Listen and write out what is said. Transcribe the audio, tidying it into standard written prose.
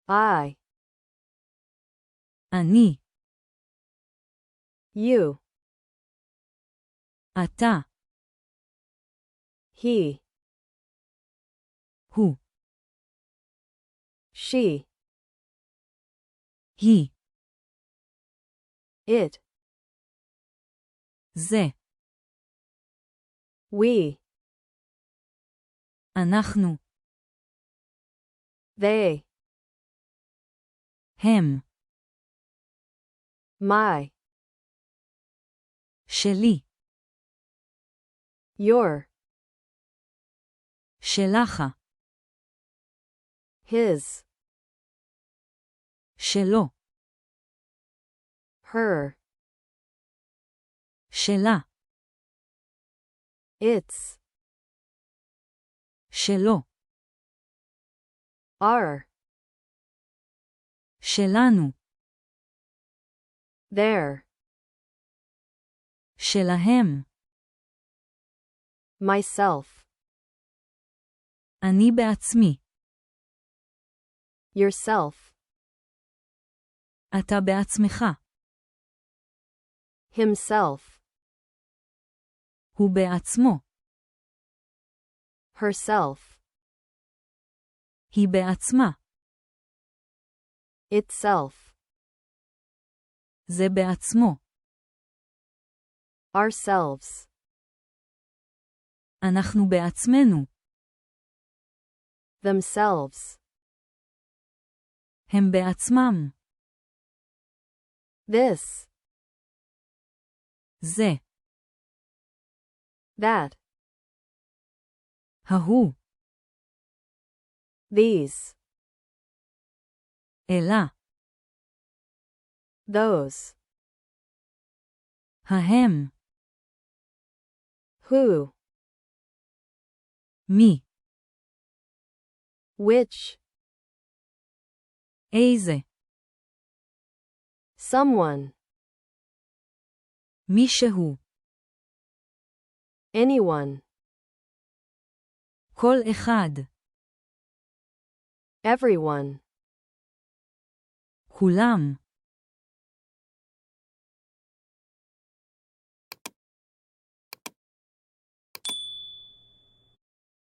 I, אני, you, אתה, he, הוא, she, היא, it, זה, we, אנחנו, they, הם, my, שלי, your, שלך, his, שלו, her, שלה, its, שלו, our, שלנו, their, שלהם, myself, אני בעצמי, yourself, אתה בעצמך, himself, הוא בעצמו, herself, היא בעצמה, itself, זה בעצמו, ourselves, אנחנו בעצמנו, themselves, הם בעצמם, this, זה, that, ההוא, these, אלה, those, ההם, who, מי, which, איזה, someone, מישהו, anyone, כל אחד, everyone, כולם,